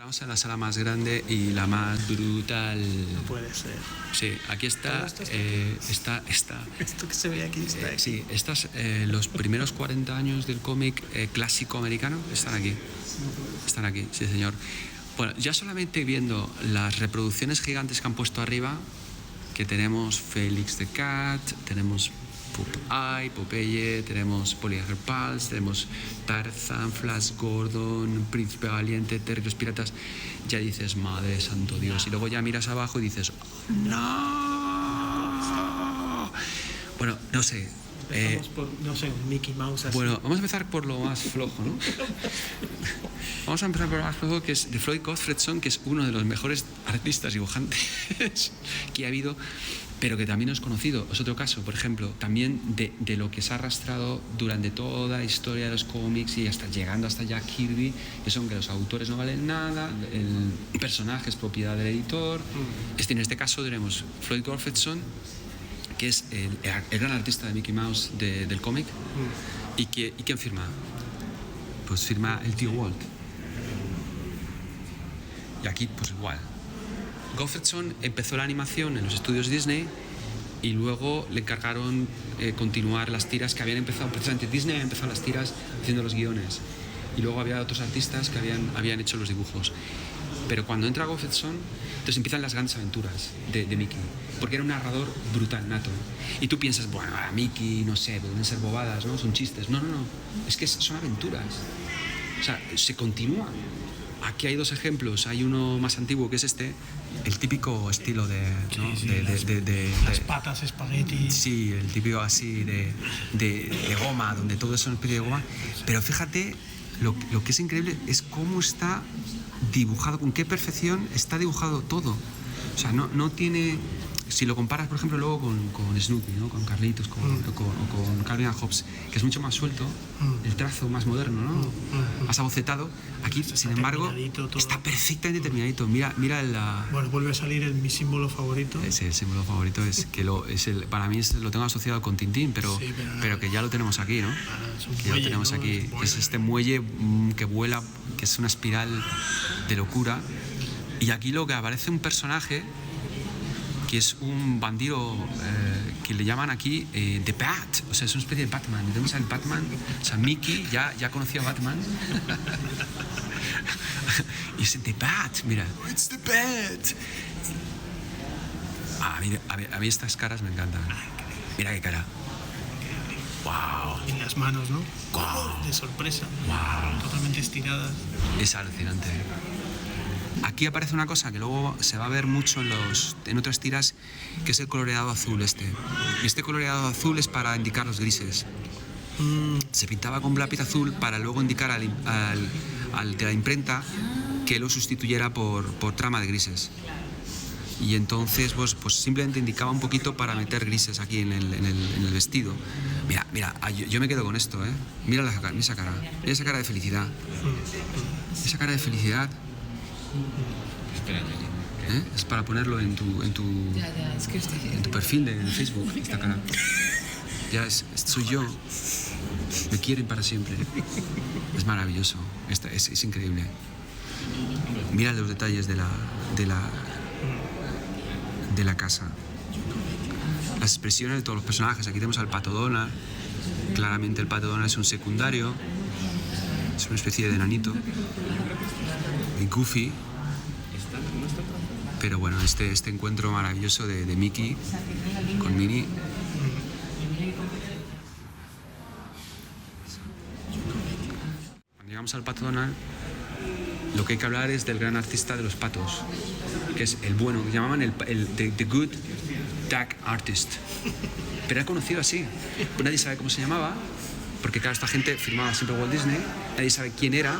Vamos a la sala más grande y la más brutal. No puede ser. Sí, aquí está. ¿Todo esto Está. Esto que se ve aquí está aquí. Sí, los primeros 40 años del cómic clásico americano están aquí. Están aquí, sí, señor. Bueno, ya solamente viendo las reproducciones gigantes que han puesto arriba, que tenemos Félix the Cat, tenemos Popeye, tenemos Polly Pals, tenemos Tarzan, Flash Gordon, Príncipe Valiente, Terry los Piratas, ya dices, madre santo Dios, y luego ya miras abajo y dices, ¡no! Bueno, no sé. Empezamos por, no sé, un Mickey Mouse así. Bueno, vamos a empezar por lo más flojo, ¿no? Vamos a empezar por lo más flojo, que es de Floyd Gottfredson, que es uno de los mejores artistas dibujantes que ha habido, pero que también es conocido. Es otro caso, por ejemplo, también de lo que se ha arrastrado durante toda la historia de los cómics y hasta llegando hasta Jack Kirby, que son que los autores no valen nada, el personaje es propiedad del editor. En este caso tenemos Floyd Gottfredson, que es el gran artista de Mickey Mouse del cómic. ¿Y quién firma? Pues firma el tío Walt. Y aquí pues igual. Gottfredson empezó la animación en los estudios Disney y luego le encargaron continuar las tiras que habían empezado. Precisamente Disney había empezado las tiras haciendo los guiones y luego había otros artistas que habían hecho los dibujos. Pero cuando entra Gottfredson, entonces empiezan las grandes aventuras de Mickey, porque era un narrador brutal, nato. Y tú piensas, bueno, a Mickey, no sé, pueden ser bobadas, ¿no? Son chistes. No, es que son aventuras. O sea, se continúan. Aquí hay dos ejemplos. Hay uno más antiguo, que es el típico estilo de, ¿no? Sí, las patas espagueti. Sí, el típico así de goma, donde todo es una especie de goma. Pero fíjate, lo que es increíble es cómo está dibujado, con qué perfección está dibujado todo. O sea, no tiene... Si lo comparas, por ejemplo, luego con Snoopy, ¿no? Con Carlitos, con Calvin and Hobbes, que es mucho más suelto, el trazo más moderno, ¿no? Más abocetado. Aquí, sin embargo, está perfectamente terminadito. Mira Bueno, vuelve a salir mi símbolo favorito. Ese símbolo favorito es que para mí lo tengo asociado con Tintín, pero que ya lo tenemos aquí, ¿no? Que ya lo tenemos aquí. Es este muelle que vuela, que es una espiral de locura. Y aquí lo que aparece un personaje que es un bandido que le llaman aquí The Bat, o sea, es una especie de Batman. Tenemos al Batman, o sea, Mickey ya conocía a Batman. Y es The Bat, mira, it's The Bat. A mí estas caras me encantan. Mira qué cara. Wow. En las manos, ¿no? Wow. De sorpresa. Wow. Totalmente estiradas. Es alucinante. Aquí aparece una cosa que luego se va a ver mucho en otras tiras, que es el coloreado azul Este coloreado azul es para indicar los grises. Se pintaba con lápiz azul para luego indicar al de la imprenta que lo sustituyera por trama de grises. Y entonces pues simplemente indicaba un poquito para meter grises aquí en el vestido. Mira, yo me quedo con esto, ¿eh? Mira esa cara de felicidad. Esa cara de felicidad. Es para ponerlo en tu perfil de Facebook, esta cara. Soy yo. Me quieren para siempre. Es maravilloso. Es increíble. Mira los detalles de la casa. Las expresiones de todos los personajes. Aquí tenemos al Pato Donald. Claramente el Pato Donald es un secundario. Es una especie de enanito. Y Goofy. Pero bueno, este encuentro maravilloso de Mickey con Minnie. Cuando llegamos al Pato Donald, lo que hay que hablar es del gran artista de los patos, que es el bueno, que llamaban the Good Duck Artist. Pero era conocido así. Nadie sabe cómo se llamaba, porque claro, esta gente firmaba siempre Walt Disney, nadie sabe quién era,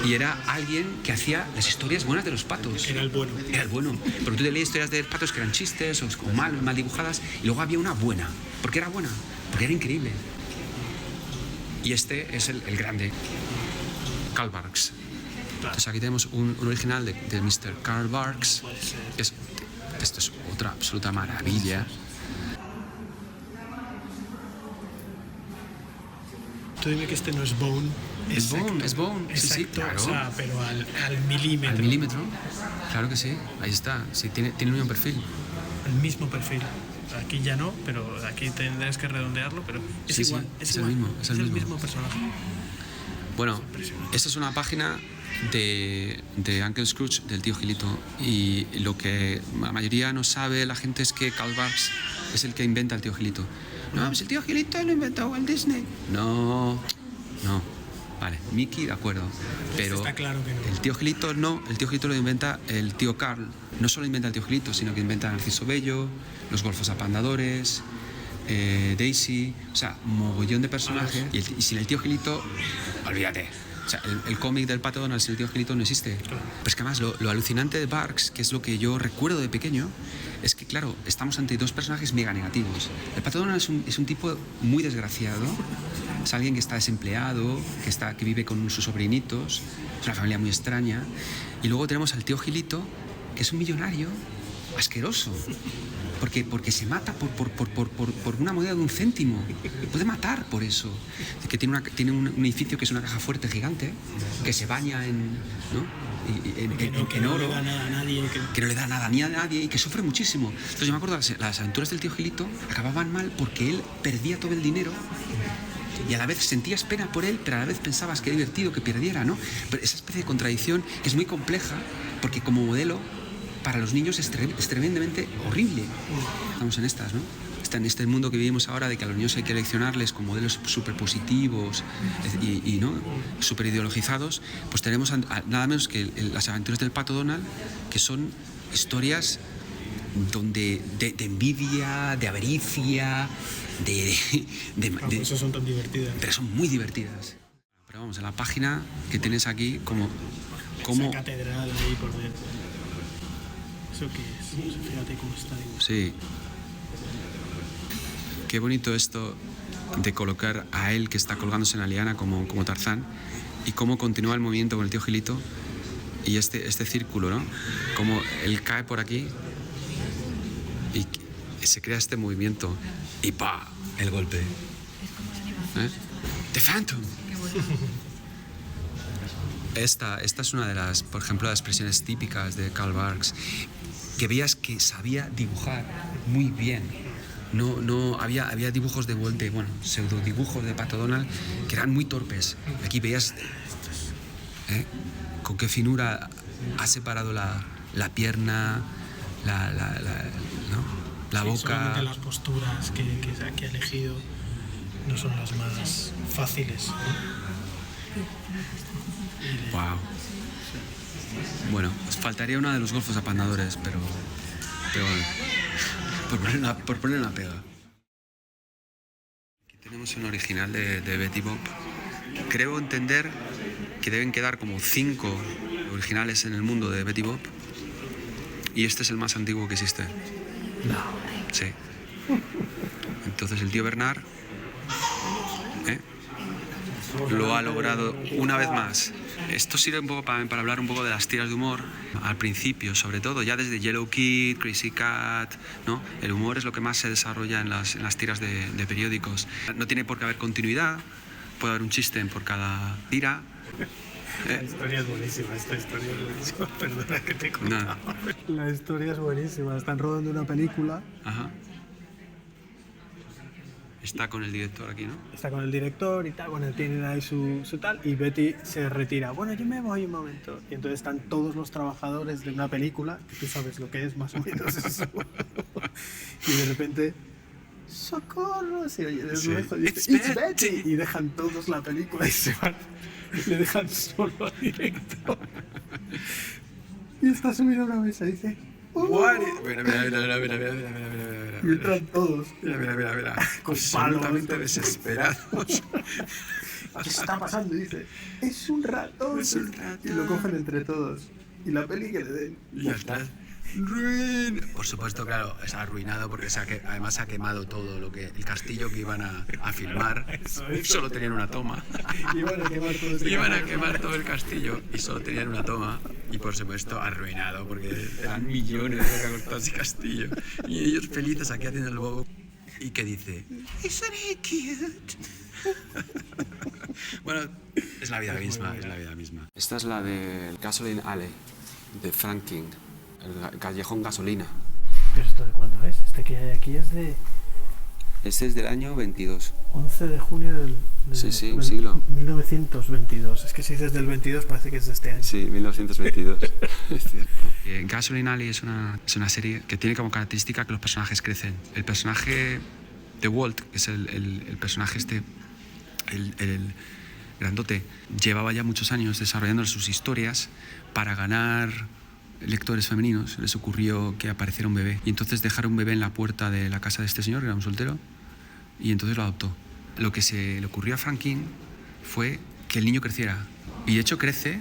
y era alguien que hacía las historias buenas de los patos. Era el bueno. Era el bueno. Porque tú te leías historias de patos que eran chistes o mal dibujadas, y luego había una buena. ¿Por qué era buena? Porque era increíble. Y este es el grande, Carl Barks. Entonces aquí tenemos un original de Mr. Carl Barks. Esto es otra absoluta maravilla. Tú dime que este no es Bone. Es Bone, sí, sí, Exacto, claro. o sea, pero al milímetro. Al milímetro, claro que sí, ahí está, sí, tiene el mismo perfil. El mismo perfil. Aquí ya no, pero aquí tendrás que redondearlo, pero es Sí, sí, igual. es igual. el mismo, es el mismo. mismo personaje. Bueno, esta es una página de Uncle Scrooge, del tío Gilito, y lo que la mayoría no sabe la gente es que Karl Barks es el que inventa el tío Gilito. No, pues el tío Gilito lo inventó Walt Disney. No. Vale, Mickey, de acuerdo. Pero está claro que no. el tío Gilito no, el tío Gilito lo inventa el tío Carl. No solo inventa el tío Gilito, sino que inventa Narciso Bello, los golfos apandadores, Daisy, o sea, mogollón de personajes. Y sin el tío Gilito, olvídate. O sea, el cómic del Pato Donald sin el tío Gilito no existe. Pero es que además lo alucinante de Barks, que es lo que yo recuerdo de pequeño, es que, claro, estamos ante dos personajes mega negativos. El Pato Donald es un tipo muy desgraciado, es alguien que está desempleado, que vive con sus sobrinitos, es una familia muy extraña. Y luego tenemos al tío Gilito, que es un millonario asqueroso. Porque se mata por una moneda de 1 céntimo. Puede matar por eso. Que tiene un edificio que es una caja fuerte gigante, que se baña en oro, que no le da nada ni a nadie y que sufre muchísimo. Entonces yo me acuerdo que las aventuras del tío Gilito acababan mal porque él perdía todo el dinero y a la vez sentías pena por él, pero a la vez pensabas que divertido que perdiera, ¿no? Pero esa especie de contradicción es muy compleja porque como modelo para los niños es tremendamente horrible. Estamos en estas, ¿no? Está en este mundo que vivimos ahora de que a los niños hay que leccionarles con modelos súper positivos y ¿no? súper ideologizados, pues tenemos nada menos que las aventuras del Pato Donald, que son historias donde de envidia, de avaricia, Por eso son tan divertidas. pero son muy divertidas. Pero vamos, en la página que tienes aquí, como Esa catedral ahí por dentro. ¿Eso qué es? Fíjate cómo está dibujado. Sí. Qué bonito esto de colocar a él que está colgándose en la liana como Tarzán y cómo continúa el movimiento con el tío Gilito y este círculo, ¿no? Como él cae por aquí y se crea este movimiento y ¡pa! El golpe. The Phantom. Esta es una de las, por ejemplo, las expresiones típicas de Karl Barks, que veías que sabía dibujar muy bien. No había dibujos de pseudo dibujos de Pato Donald que eran muy torpes. Aquí veías con qué finura ha separado la pierna, la boca. Solamente las posturas que ha elegido no son las más fáciles, ¿no? Wow. Bueno, faltaría una de los golfos apandadores, pero bueno, por poner una pega. Aquí tenemos un original de Betty Boop. Creo entender que deben quedar como 5 originales en el mundo de Betty Boop y este es el más antiguo que existe. No. Sí. Entonces el tío Bernard lo ha logrado una vez más. Esto sirve un poco para hablar un poco de las tiras de humor al principio, sobre todo, ya desde Yellow Kid, Crazy Cat, ¿no? El humor es lo que más se desarrolla en las tiras de periódicos. No tiene por qué haber continuidad, puede haber un chiste por cada tira. La historia es buenísima, perdona que te contaba. La historia es buenísima, están rodando una película. Ajá. Está con el director aquí, ¿no? Está con el director y tal, bueno, tienen ahí su tal, y Betty se retira. Bueno, yo me voy un momento. Y entonces están todos los trabajadores de una película, que tú sabes lo que es más o menos eso. Y de repente, ¡socorro! Se oye desde lejos, dice, ¡It's Betty! Y dejan todos la película y se van. Le dejan solo al director. Y está subido a una mesa y dice, Mira. Y entran todos. Mira. Con Absolutamente palos. desesperados. ¿Qué está pasando? Y dice, es un ratón. Y lo cogen entre todos. Y la peli que le den. Y ya está. Por supuesto, claro, está arruinado porque además se ha quemado todo el castillo que iban a filmar. Solo tenían una toma. Iban a quemar todo el castillo y solo tenían una toma. Y por supuesto, arruinado porque eran millones de lo que ha costado ese castillo. Y ellos felices aquí haciendo el bobo. ¿Y qué dice? Isn't he cute? Bueno, es la vida misma, es la vida misma. Esta es la del Gasoline Alley, de Frank King, el callejón gasolina. ¿Pero esto de cuándo es? Este que hay aquí es de... Este es del año 22. 11 de junio del... Sí, un siglo. 1922. Es que si dices del 22 parece que es de este año. Sí, 1922. Es cierto. Gasoline Alley es una serie que tiene como característica que los personajes crecen. El personaje de Walt, que es el personaje el grandote, llevaba ya muchos años desarrollando sus historias para ganar lectores femeninos. Les ocurrió que apareciera un bebé y entonces dejaron un bebé en la puerta de la casa de este señor, que era un soltero, y entonces lo adoptó. Lo que se le ocurrió a Frank King fue que el niño creciera, y de hecho crece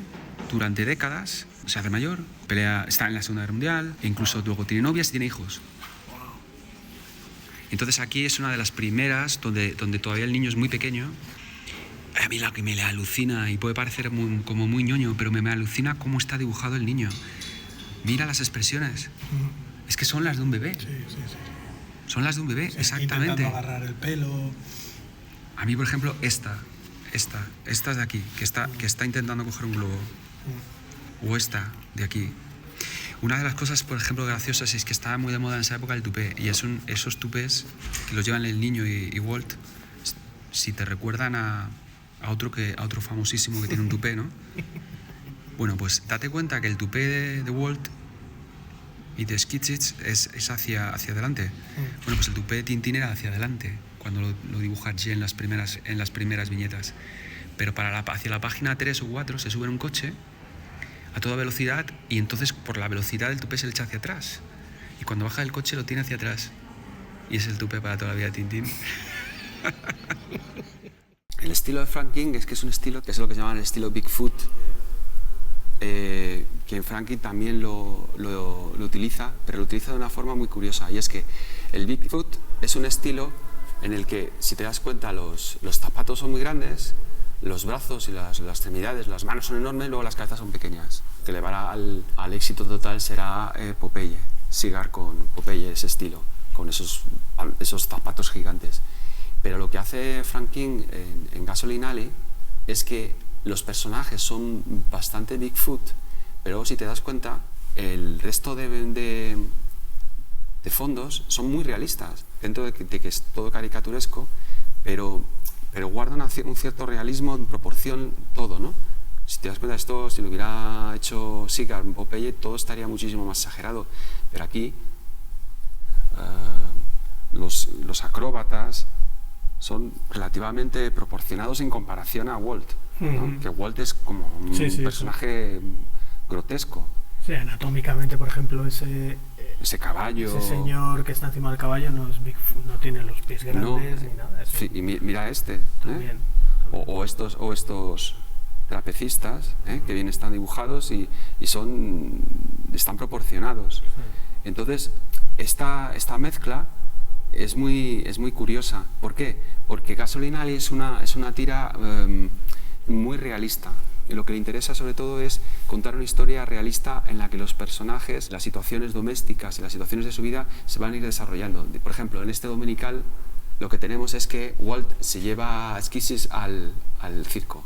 durante décadas, se hace mayor, está en la Segunda Guerra Mundial, e incluso luego tiene novias y tiene hijos. Entonces aquí es una de las primeras donde todavía el niño es muy pequeño. A mí lo que me alucina, y puede parecer como muy ñoño, pero me alucina cómo está dibujado el niño. Mira las expresiones. Es que son las de un bebé. Sí. Son las de un bebé, exactamente. Intentando agarrar el pelo. A mí, por ejemplo, esta es de aquí, que está intentando coger un globo. O esta de aquí. Una de las cosas, por ejemplo, graciosas es que estaba muy de moda en esa época el tupé. Y esos tupés que los llevan el niño y Walt, si te recuerdan a otro famosísimo que tiene un tupé, ¿no? Bueno, pues date cuenta que el tupé de Walt y de Skitchits es hacia adelante. Bueno, pues el tupé de Tintín era hacia adelante, cuando lo dibuja G en las primeras viñetas. Pero hacia la página 3 o 4 se sube en un coche a toda velocidad y entonces por la velocidad el tupé se le echa hacia atrás. Y cuando baja del coche lo tiene hacia atrás. Y es el tupé para toda la vida de Tintín. El estilo de Frank King es que es un estilo que es lo que llaman el estilo Bigfoot, que Frank King también lo utiliza, pero lo utiliza de una forma muy curiosa, y es que el Bigfoot es un estilo en el que, si te das cuenta, los zapatos son muy grandes, los brazos y las extremidades, las manos son enormes, luego las cabezas son pequeñas. Que llevará al éxito total será Popeye, Cigar con Popeye, ese estilo, con esos zapatos gigantes. Pero lo que hace Frank King en Gasoline Alley es que los personajes son bastante Bigfoot, pero si te das cuenta, el resto de fondos son muy realistas, dentro de que es todo caricaturesco, pero guardan un cierto realismo en proporción todo, ¿no? Si te das cuenta de esto, si lo hubiera hecho Cigar, Popeye, todo estaría muchísimo más exagerado, pero aquí los acróbatas son relativamente proporcionados en comparación a Walt, ¿no? Que Walt es como un personaje grotesco. Sí, anatómicamente, por ejemplo, ese caballo, ese señor que está encima del caballo no tiene los pies grandes ni nada. Sí, y mira este, también. O estos trapecistas, que bien están dibujados y están proporcionados. Sí. Entonces, esta mezcla es muy curiosa. ¿Por qué? Porque Gasoline Alley es una tira muy realista. Y lo que le interesa sobre todo es contar una historia realista en la que los personajes, las situaciones domésticas y las situaciones de su vida se van a ir desarrollando. Por ejemplo, en este dominical lo que tenemos es que Walt se lleva a Skitchits al circo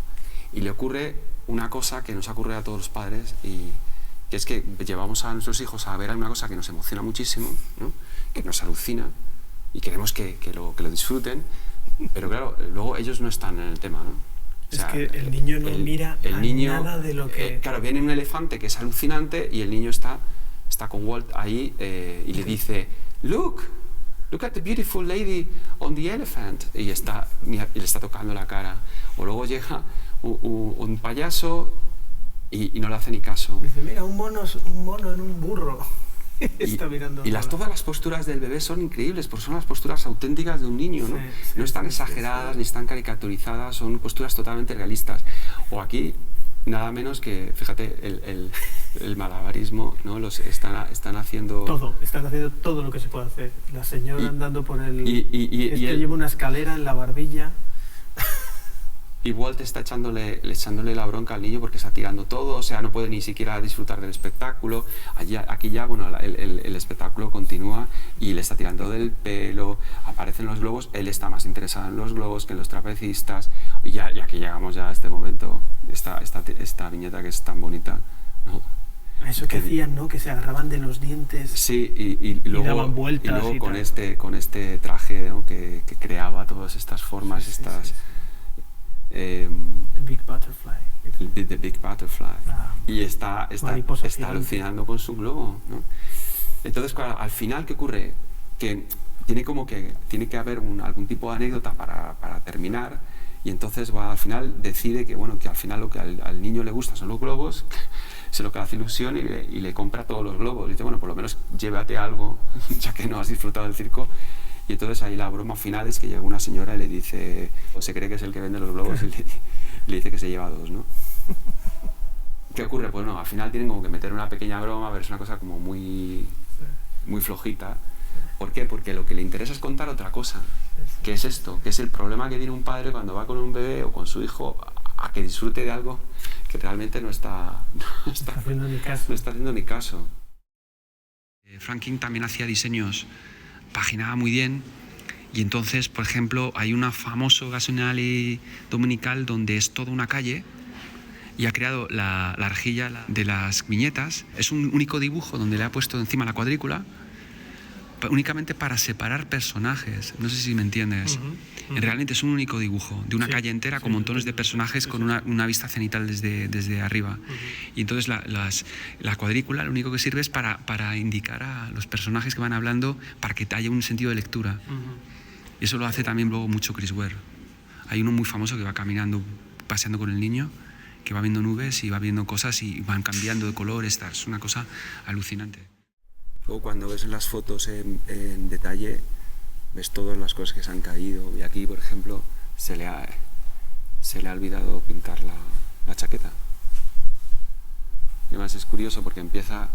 y le ocurre una cosa que nos ocurre a todos los padres, y que es que llevamos a nuestros hijos a ver una cosa que nos emociona muchísimo, ¿no? Que nos alucina y queremos que lo disfruten, pero claro, luego ellos no están en el tema, ¿no? O sea, es que el niño no mira nada de lo que... claro, viene un elefante que es alucinante y el niño está con Walt ahí y le dice, look at the beautiful lady on the elephant, y le está tocando la cara. O luego llega un payaso y no le hace ni caso. Dice, mira, un mono en un burro. Está mirando todas las posturas del bebé son increíbles, porque son las posturas auténticas de un niño, ¿no? No están exageradas ni están caricaturizadas, son posturas totalmente realistas. O aquí, nada menos que, fíjate, el malabarismo, ¿no? Están haciendo todo lo que se puede hacer. La señora andando por lleva una escalera en la barbilla. Y Walt está echándole la bronca al niño porque está tirando todo, o sea, no puede ni siquiera disfrutar del espectáculo. Aquí ya, bueno, el espectáculo continúa y le está tirando del pelo, aparecen los globos, él está más interesado en los globos que en los trapecistas. Y aquí llegamos ya a este momento, esta viñeta que es tan bonita, ¿no? Eso que hacían, ¿no? Que se agarraban de los dientes. Sí, y luego, daban vueltas. Y luego y con este traje, ¿no? que creaba todas estas formas, Sí, sí, estas... sí. The Big Butterfly. The Big Butterfly. Y está Mariposa alucinando con su globo, ¿no? Entonces, claro, al final, ¿qué ocurre? Que tiene que haber algún tipo de anécdota para terminar, y entonces al final decide que, bueno, que al final lo que al niño le gusta son los globos, se lo que hace ilusión y le compra todos los globos. Y dice, bueno, por lo menos llévate algo, ya que no has disfrutado del circo. Y entonces ahí la broma final es que llega una señora y le dice, o se cree que es el que vende los globos, y le dice que se lleva 2, ¿no? ¿Qué ocurre? Pues no, al final tienen como que meter una pequeña broma, pero es una cosa como muy flojita. ¿Por qué? Porque lo que le interesa es contar otra cosa, que es esto, que es el problema que tiene un padre cuando va con un bebé o con su hijo a que disfrute de algo que realmente no está haciendo ni caso. Frank King también hacía diseños, paginaba muy bien, y entonces, por ejemplo, hay un famoso Gasolinale dominical donde es toda una calle y ha creado la arjilla de las viñetas. Es un único dibujo donde le ha puesto encima la cuadrícula únicamente para separar personajes. No sé si me entiendes. Realmente es un único dibujo de una calle entera con montones de personajes con una vista cenital desde arriba. Y entonces la cuadrícula lo único que sirve es para indicar a los personajes que van hablando, para que haya un sentido de lectura. Y eso lo hace también luego mucho Chris Ware. Hay uno muy famoso que va caminando, paseando con el niño, que va viendo nubes y va viendo cosas y van cambiando de color. Es una cosa alucinante. Luego cuando ves las fotos en detalle, ves todas las cosas que se han caído. Y aquí, por ejemplo, se le ha olvidado pintar la chaqueta. Y además es curioso porque empieza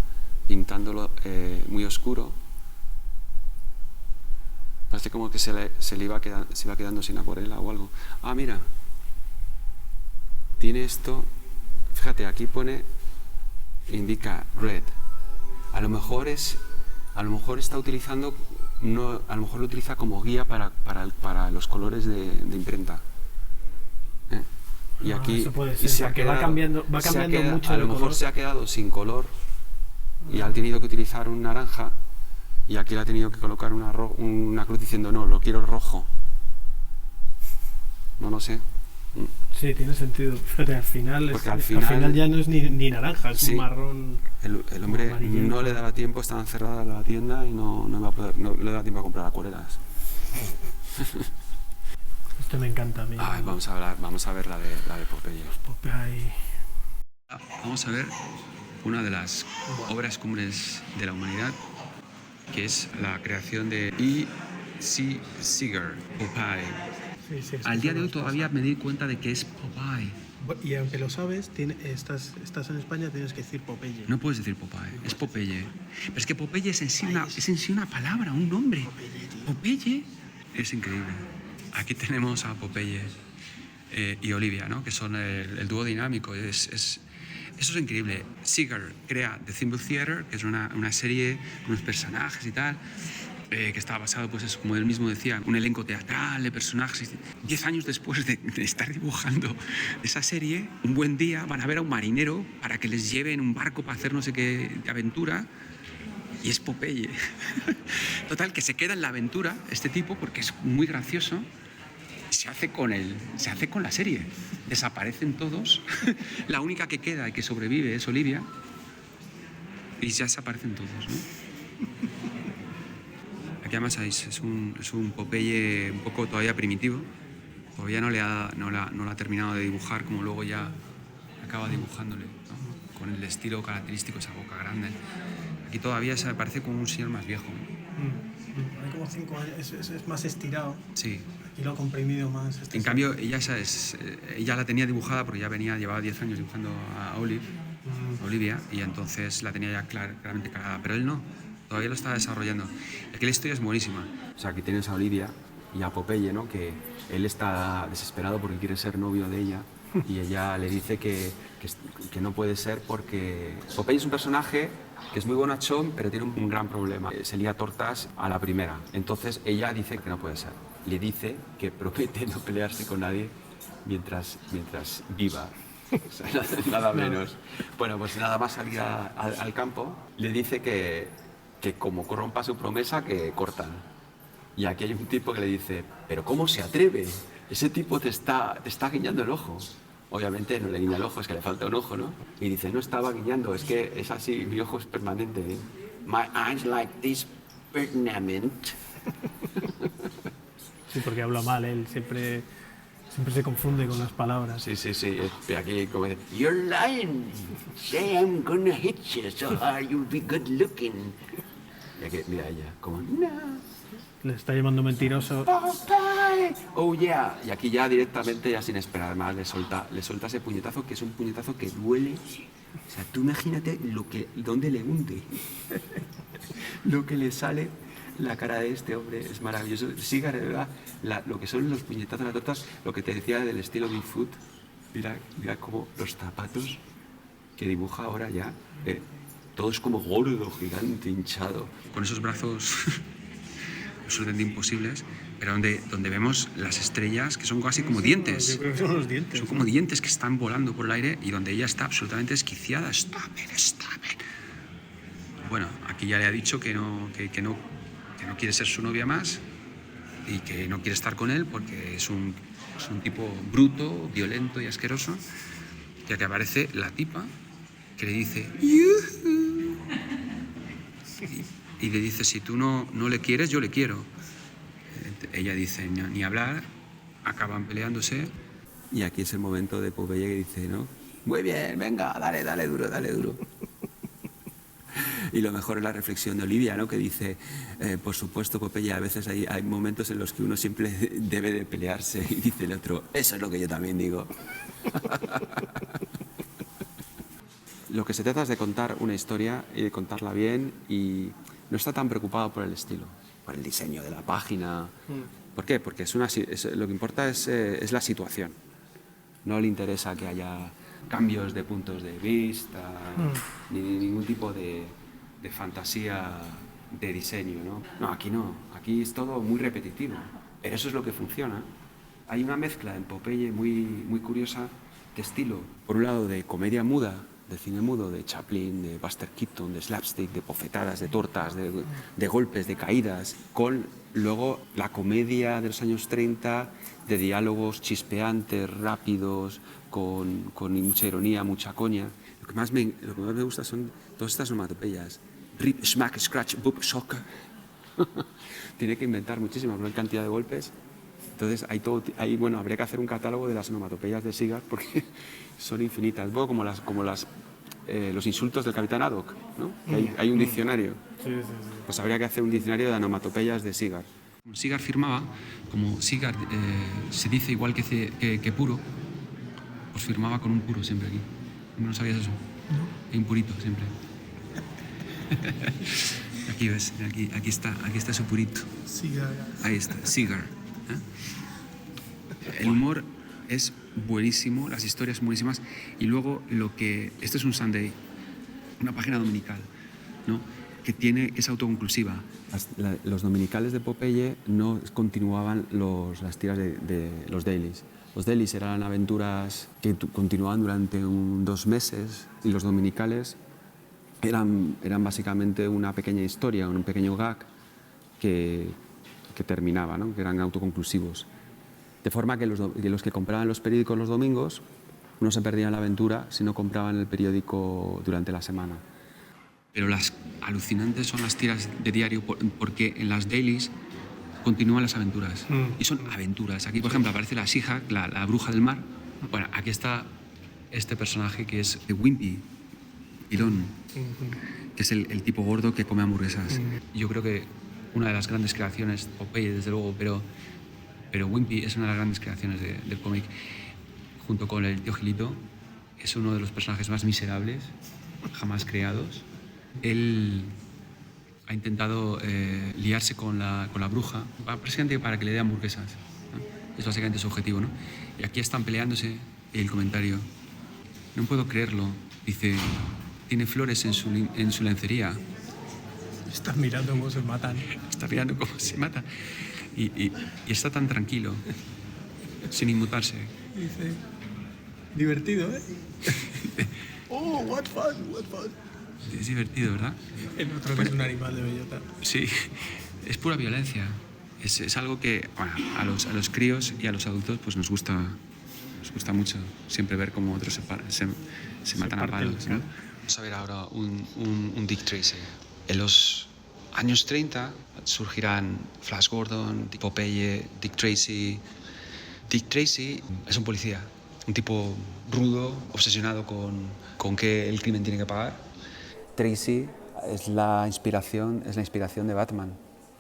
pintándolo muy oscuro. Parece como que se iba quedando sin acuarela o algo. Ah, mira. Tiene esto. Fíjate, aquí indica red. A lo mejor está utilizando, a lo mejor lo utiliza como guía para los colores de imprenta. Y aquí eso puede ser, porque va cambiando mucho. A lo mejor se ha quedado sin color y ha tenido que utilizar un naranja, y aquí le ha tenido que colocar una cruz diciendo no, lo quiero rojo. No lo sé. Sí, tiene sentido. Fíjate, al final ya no es ni naranja, es un marrón. El hombre no le daba tiempo, estaba encerrada la tienda y no le daba tiempo a comprar acuarelas. Esto me encanta a mí. Vamos a ver la de Popeye. Vamos a ver una de las obras cumbres de la humanidad, que es la creación de E.C. Segar, Popeye. Sí, al día de hoy todavía me di cuenta de que es Popeye. Y aunque lo sabes, estás en España, tienes que decir Popeye. No puedes decir Popeye, es Popeye. Pero es que Popeye es en sí una palabra, un nombre. Popeye es increíble. Aquí tenemos a Popeye y Olivia, ¿no? Que son el dúo dinámico. Eso es increíble. Segar crea The Thimble Theater, que es una serie con unos personajes y tal, que estaba basado, pues como él mismo decía, un elenco teatral de personajes. 10 años después de estar dibujando esa serie, un buen día van a ver a un marinero para que les lleve en un barco para hacer no sé qué aventura, y es Popeye. Total, que se queda en la aventura este tipo porque es muy gracioso. Se hace con la serie. Desaparecen todos. La única que queda y que sobrevive es Olivia, y ya desaparecen todos, ¿no? Aquí además es un Popeye un poco todavía primitivo. Todavía no lo ha terminado de dibujar, como luego ya acaba dibujándole, ¿no? Con el estilo característico, esa boca grande. Aquí todavía se parece como un señor más viejo, ¿no? Hay como 5 años, es más estirado. Sí. Aquí lo ha comprimido más. En cambio, ella la tenía dibujada porque ya llevaba 10 años dibujando a Olivia, y entonces la tenía ya claramente cargada. Pero él no, todavía lo está desarrollando. Aquí la historia es buenísima. O sea, aquí tienes a Olivia y a Popeye, ¿no? Que él está desesperado porque quiere ser novio de ella y ella le dice que no puede ser porque Popeye es un personaje que es muy bonachón, pero tiene un gran problema. Se lía tortas a la primera. Entonces ella dice que no puede ser. Le dice que promete no pelearse con nadie mientras viva. O sea, nada menos. Bueno, pues nada más salir al campo, le dice que como corrompa su promesa, que cortan. Y aquí hay un tipo que le dice, pero ¿cómo se atreve? Ese tipo te está guiñando el ojo. Obviamente no le guiña el ojo, es que le falta un ojo, ¿no? Y dice, no estaba guiñando, es que es así, mi ojo es permanente. ¿Eh? My eyes like this permanent. Sí, porque habla mal, él siempre se confunde con las palabras. Sí. Y aquí como dice, you're lying. Say I'm gonna hit you so hard you'll be good looking. Y aquí, mira ella, como, no. Le está llamando mentiroso. Popeye. Oh yeah. Y aquí ya directamente, ya sin esperar más, le suelta ese puñetazo, que es un puñetazo que duele. O sea, tú imagínate dónde le hunde. Lo que le sale, la cara de este hombre es maravilloso. Seagar, de verdad, lo que son los puñetazos, las tortas, lo que te decía del estilo Bigfoot. Mira cómo los zapatos que dibuja ahora ya, todo es como gordo, gigante, hinchado. Con esos brazos absolutamente imposibles, pero donde vemos las estrellas que son casi como dientes. Yo creo que son los dientes. Son como dientes que están volando por el aire y donde ella está absolutamente desquiciada. Stop it. Bueno, aquí ya le ha dicho que no quiere ser su novia más y que no quiere estar con él porque es un tipo bruto, violento y asqueroso. Ya que aparece la tipa que le dice ¡Yuhu! Y le dice, si tú no le quieres, yo le quiero. Ella dice, ni hablar, acaban peleándose. Y aquí es el momento de Popeye que dice, ¿no? Muy bien, venga, dale duro. Y lo mejor es la reflexión de Olivia, ¿no? Que dice, por supuesto, Popeye, a veces hay momentos en los que uno siempre debe de pelearse. Y dice el otro, eso es lo que yo también digo. Lo que se trata es de contar una historia y de contarla bien y no está tan preocupado por el estilo, por el diseño de la página. ¿Por qué? Porque lo que importa es la situación. No le interesa que haya cambios de puntos de vista, ni ningún tipo de fantasía de diseño, ¿no? No, aquí es todo muy repetitivo, pero eso es lo que funciona. Hay una mezcla en Popeye muy curiosa de estilo, por un lado de comedia muda, de cine mudo, de Chaplin, de Buster Keaton, de slapstick, de bofetadas, de tortas, de golpes, de caídas, con luego la comedia de los años 30, de diálogos chispeantes, rápidos, con mucha ironía, mucha coña. Lo que más me gusta son todas estas onomatopeyas. Rip, smack, scratch, boop, shock. Tiene que inventar muchísima cantidad de golpes. Entonces, bueno, habría que hacer un catálogo de las onomatopeyas de Seagar porque son infinitas. Un poco como los insultos del Capitán Haddock, ¿no? Que hay un diccionario. Sí. Pues habría que hacer un diccionario de onomatopeyas de Seagar. Seagar firmaba, como Seagar se dice igual que puro, pues firmaba con un puro siempre aquí. ¿No sabías eso? No. Hay un purito siempre. Aquí ves, aquí está su purito. Seagar. Ahí está, Seagar. El humor es buenísimo, las historias son buenísimas y luego esto es un Sunday, una página dominical, ¿no? Que es autoconclusiva. Los dominicales de Popeye no continuaban las tiras de los dailies. Los dailies eran aventuras que continuaban durante 2 meses y los dominicales eran básicamente una pequeña historia, un pequeño gag que terminaba, ¿no? Que eran autoconclusivos. De forma que los que compraban los periódicos los domingos no se perdían la aventura si no compraban el periódico durante la semana. Pero las alucinantes son las tiras de diario porque en las dailies continúan las aventuras. Y son aventuras. Aquí, por ejemplo, aparece la Seahawk, la bruja del mar. Bueno, aquí está este personaje que es Wimpy, Pilón, que es el tipo gordo que come hamburguesas. Yo creo que una de las grandes creaciones, Popeye desde luego, pero Wimpy es una de las grandes creaciones del cómic, junto con el tío Gilito. Es uno de los personajes más miserables jamás creados. Hay ha intentado liarse con la bruja, precisamente para que le dé hamburguesas, ¿no? Es básicamente su objetivo, ¿no? Y aquí están peleándose y el comentario: no puedo creerlo, dice, tiene flores en su lencería. Estás mirando cómo se matan. Está mirando cómo se mata. Y está tan tranquilo, sin inmutarse. Dice, divertido, ¿eh? Oh, what fun. Es divertido, ¿verdad? El otro que es un animal de bellota. Sí, es pura violencia. Es algo que, bueno, a los críos y a los adultos pues nos gusta mucho siempre ver cómo otros se matan a palos, ¿no? Vamos a ver ahora un Dick Tracy. En los años 30 surgirán Flash Gordon, Popeye, Dick Tracy. Dick Tracy es un policía, un tipo rudo, obsesionado con que el crimen tiene que pagar. Tracy es la inspiración de Batman.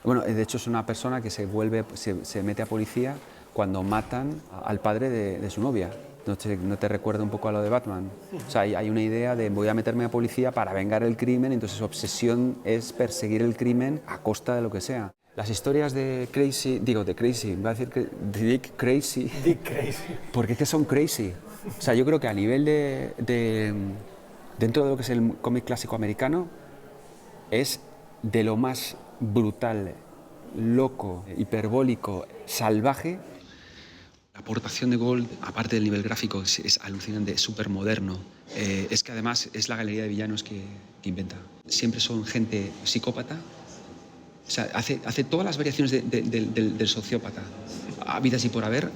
Bueno, de hecho es una persona que se mete a policía cuando matan al padre de su novia. ¿No te recuerda un poco a lo de Batman? O sea, hay una idea de voy a meterme a policía para vengar el crimen, entonces su obsesión es perseguir el crimen a costa de lo que sea. Las historias de Crazy, voy a decir que Dick Crazy. ¿Por qué que son crazy? O sea, yo creo que a nivel dentro de lo que es el cómic clásico americano, es de lo más brutal, loco, hiperbólico, salvaje. La aportación de Gold, aparte del nivel gráfico, es alucinante, es súper moderno. Es que además es la galería de villanos que inventa. Siempre son gente psicópata. O sea, hace todas las variaciones del sociópata, habidas y por haber,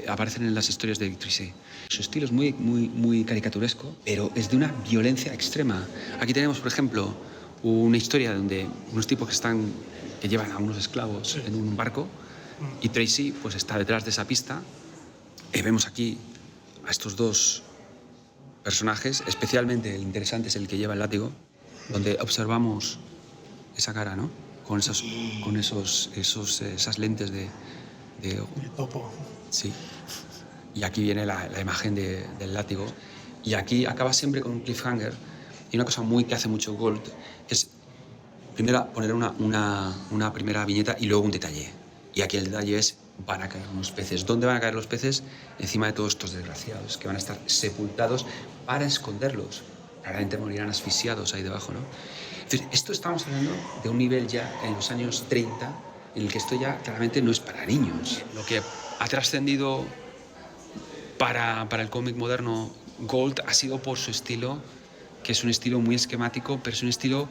aparecen en las historias de Dick Tracy. Su estilo es muy caricaturesco, pero es de una violencia extrema. Aquí tenemos, por ejemplo, una historia donde unos tipos que llevan a unos esclavos en un barco, y Tracy pues está detrás de esa pista. Vemos aquí a estos dos personajes, especialmente el interesante es el que lleva el látigo, donde observamos esa cara, ¿no? Con esas lentes de topo. Sí. Y aquí viene la imagen del látigo. Y aquí acaba siempre con un cliffhanger. Y una cosa que hace mucho Gold es primero poner una primera viñeta y luego un detalle. Y aquí el detalle es: van a caer unos peces. ¿Dónde van a caer los peces? Encima de todos estos desgraciados que van a estar sepultados para esconderlos. Claramente morirán asfixiados ahí debajo, ¿no? Entonces, esto estamos hablando de un nivel ya en los años 30 en el que esto ya claramente no es para niños. Lo que ha trascendido para el cómic moderno Gold ha sido por su estilo, que es un estilo muy esquemático, pero es un estilo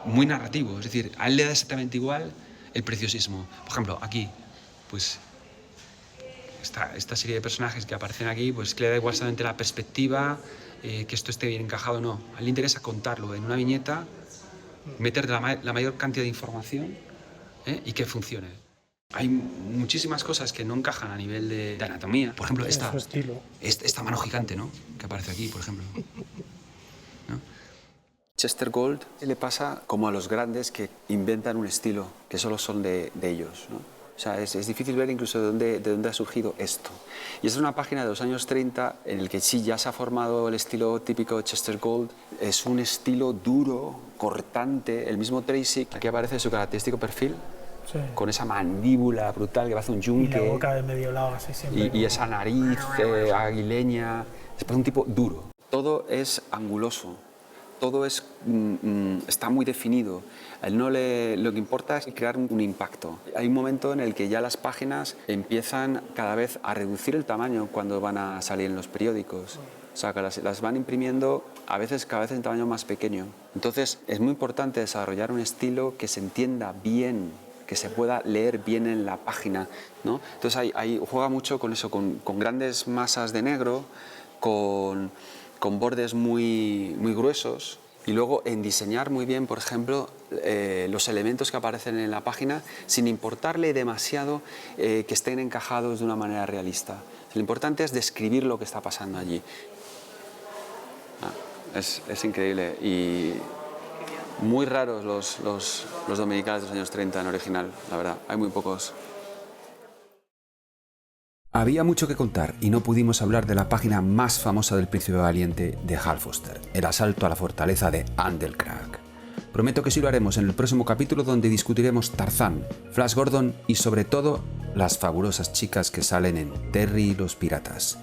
muy narrativo. Es decir, a él le da exactamente igual el preciosismo. Por ejemplo, aquí, pues esta serie de personajes que aparecen aquí, pues que le da igual solamente la perspectiva, que esto esté bien encajado o no. A él le interesa contarlo en una viñeta, meter la mayor cantidad de información, y que funcione. Hay muchísimas cosas que no encajan a nivel de anatomía. Por ejemplo, esta mano gigante, ¿no?, que aparece aquí, por ejemplo, ¿no? Chester Gold le pasa como a los grandes que inventan un estilo que solo son de ellos, ¿no? O sea, es difícil ver incluso de dónde ha surgido esto. Y esta es una página de los años 30 en el que sí ya se ha formado el estilo típico de Chester Gold. Es un estilo duro, cortante. El mismo Tracy, aquí aparece su característico perfil, sí, con esa mandíbula brutal que parece un yunque. Y la boca de medio lado, así siempre. Y esa nariz aguileña. Es un tipo duro. Todo es anguloso. Todo está muy definido. A él lo que importa es crear un impacto. Hay un momento en el que ya las páginas empiezan cada vez a reducir el tamaño cuando van a salir en los periódicos. O sea, que las van imprimiendo a veces cada vez en tamaño más pequeño. Entonces es muy importante desarrollar un estilo que se entienda bien, que se pueda leer bien en la página, ¿no? Entonces ahí juega mucho con eso, con grandes masas de negro, con bordes muy gruesos, y luego en diseñar muy bien, por ejemplo, los elementos que aparecen en la página sin importarle demasiado que estén encajados de una manera realista. Lo importante es describir lo que está pasando allí. Es increíble, y muy raros los dominicales de los años 30 en original, la verdad, hay muy pocos. Había mucho que contar y no pudimos hablar de la página más famosa del Príncipe Valiente de Hal Foster, el asalto a la fortaleza de Andel Crag. Prometo que sí lo haremos en el próximo capítulo, donde discutiremos Tarzán, Flash Gordon y sobre todo las fabulosas chicas que salen en Terry y los piratas.